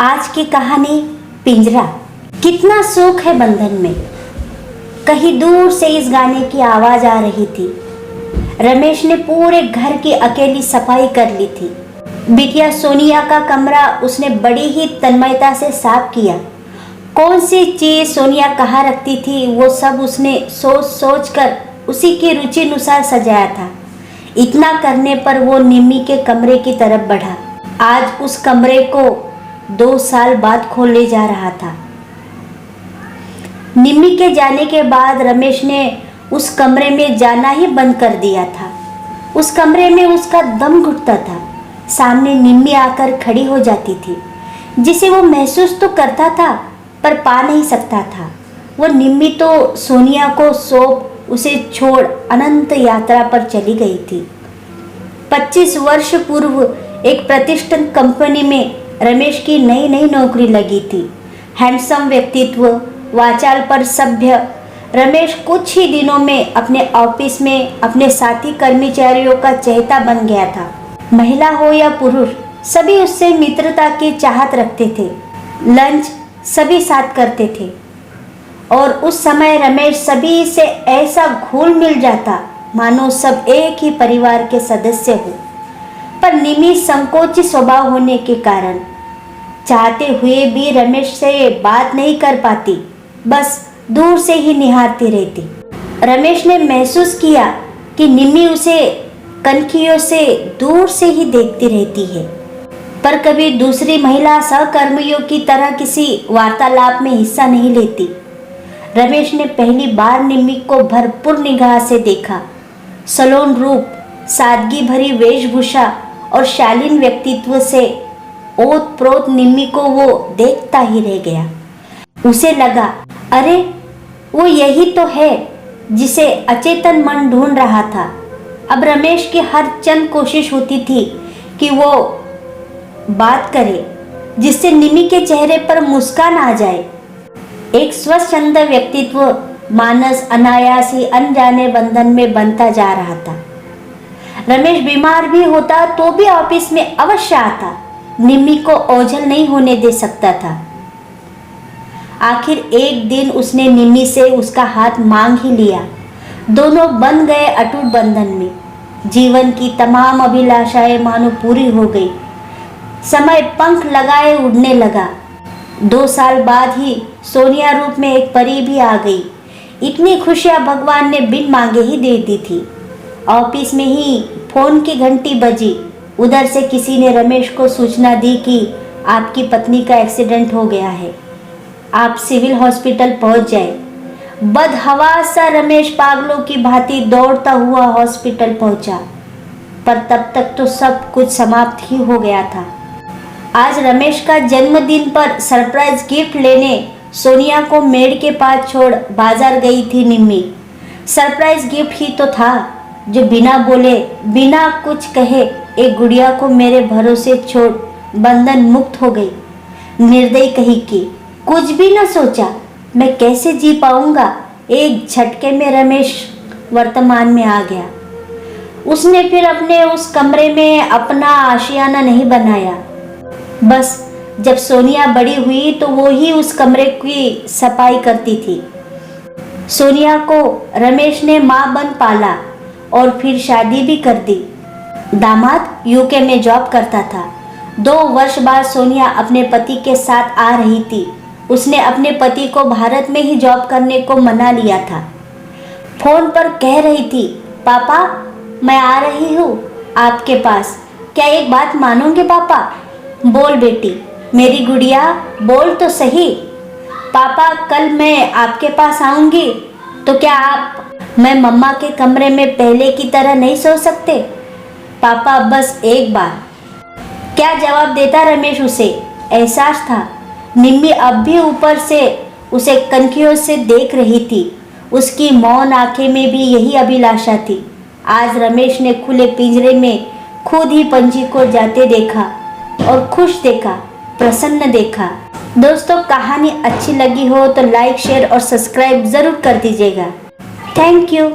आज की कहानी पिंजरा। कितना सुख है बंधन में। कहीं दूर से इस गाने की आवाज आ रही थी। रमेश ने पूरे घर की अकेली सफाई कर ली थी। बिटिया सोनिया का कमरा उसने बड़ी ही तन्मयता से साफ किया। कौन सी चीज सोनिया कहाँ रखती थी वो सब उसने सोच सोच कर उसी की रुचि अनुसार सजाया था। इतना करने पर वो निम्मी के कमरे की तरफ बढ़ा। आज उस कमरे को 2 साल बाद खोलने जा रहा था। निम्मी के जाने के बाद रमेश ने उस कमरे में जाना ही बंद कर दिया था। उस कमरे में उसका दम घुटता था। सामने निम्मी आकर खड़ी हो जाती थी, जिसे वो महसूस तो करता था पर पा नहीं सकता था। वो निम्मी तो सोनिया को सौंप उसे छोड़ अनंत यात्रा पर चली गई थी। 25 वर्ष पूर्व एक प्रतिष्ठित कंपनी में रमेश की नई नई नौकरी लगी थी। हैंडसम व्यक्तित्व, वाचाल पर सभ्य रमेश कुछ ही दिनों में अपने ऑफिस में अपने साथी कर्मचारियों का चहेता बन गया था। महिला हो या पुरुष, सभी उससे मित्रता की चाहत रखते थे। लंच सभी साथ करते थे और उस समय रमेश सभी से ऐसा घुल मिल जाता मानो सब एक ही परिवार के सदस्य हो। पर निम्मी संकोची स्वभाव होने के कारण चाहते हुए भी रमेश से बात नहीं कर पाती, बस दूर से ही निहारती रहती। रमेश ने महसूस किया कि निम्मी उसे कनखियों से दूर से ही देखती रहती है, पर कभी दूसरी महिला सहकर्मियों की तरह किसी वार्तालाप में हिस्सा नहीं लेती। रमेश ने पहली बार निम्मी को भरपूर निगाह से देखा। सलोन रूप, सादगी भरी वेशभूषा और शालीन व्यक्तित्व से ओत प्रोत निम्मी को वो देखता ही रह गया। उसे लगा, अरे वो यही तो है जिसे अचेतन मन ढूंढ रहा था। अब रमेश की हर चंद कोशिश होती थी कि वो बात करे जिससे निम्मी के चेहरे पर मुस्कान आ जाए। एक स्वच्छंद व्यक्तित्व मानस अनायास ही अनजाने बंधन में बनता जा रहा था। रमेश बीमार भी होता तो भी ऑफिस में अवश्य आता। निम्मी को ओझल नहीं होने दे सकता था। आखिर एक दिन उसने निम्मी से उसका हाथ मांग ही लिया। दोनों बन गए अटूट बंधन में। जीवन की तमाम अभिलाषाएं मानो पूरी हो गई। समय पंख लगाए उड़ने लगा। 2 साल बाद ही सोनिया रूप में एक परी भी आ गई। इतनी खुशियां भगवान ने बिन मांगे ही दे दी थी। ऑफिस में ही फोन की घंटी बजी। उधर से किसी ने रमेश को सूचना दी कि आपकी पत्नी का एक्सीडेंट हो गया है, आप सिविल हॉस्पिटल पहुंच जाए। बदहवास सा रमेश पागलों की भांति दौड़ता हुआ हॉस्पिटल पहुंचा, पर तब तक तो सब कुछ समाप्त ही हो गया था। आज रमेश का जन्मदिन पर सरप्राइज गिफ्ट लेने सोनिया को मेड के पास छोड़ बाजार गई थी निम्मी। सरप्राइज गिफ्ट ही तो था जो बिना बोले बिना कुछ कहे एक गुड़िया को मेरे भरोसे छोड़ बंधन मुक्त हो गई। निर्दयी कहीं की, कुछ भी न सोचा मैं कैसे जी पाऊंगा। एक झटके में रमेश वर्तमान में आ गया। उसने फिर अपने उस कमरे में अपना आशियाना नहीं बनाया। बस जब सोनिया बड़ी हुई तो वो ही उस कमरे की सफाई करती थी। सोनिया को रमेश ने माँ बन पाला और फिर शादी भी कर दी। दामाद यूके में जॉब करता था। 2 वर्ष बाद सोनिया अपने पति के साथ आ रही थी। उसने अपने पति को भारत में ही जॉब करने को मना लिया था। फोन पर कह रही थी, पापा मैं आ रही हूँ आपके पास, क्या एक बात मानोगे पापा? बोल बेटी, मेरी गुड़िया बोल तो सही। पापा कल मैं आपके पास आऊँगी तो क्या आप मैं मम्मा के कमरे में पहले की तरह नहीं सो सकते? पापा बस एक बार। क्या जवाब देता रमेश उसे? एहसास था निम्मी अब भी ऊपर से उसे कनखियों से देख रही थी। उसकी मौन आंखें में भी यही अभिलाषा थी। आज रमेश ने खुले पिंजरे में खुद ही पंछी को जाते देखा और खुश देखा, प्रसन्न देखा। दोस्तों कहानी अच्छी लगी हो तो लाइक, शेयर और सब्सक्राइब जरूर कर दीजिएगा। Thank you.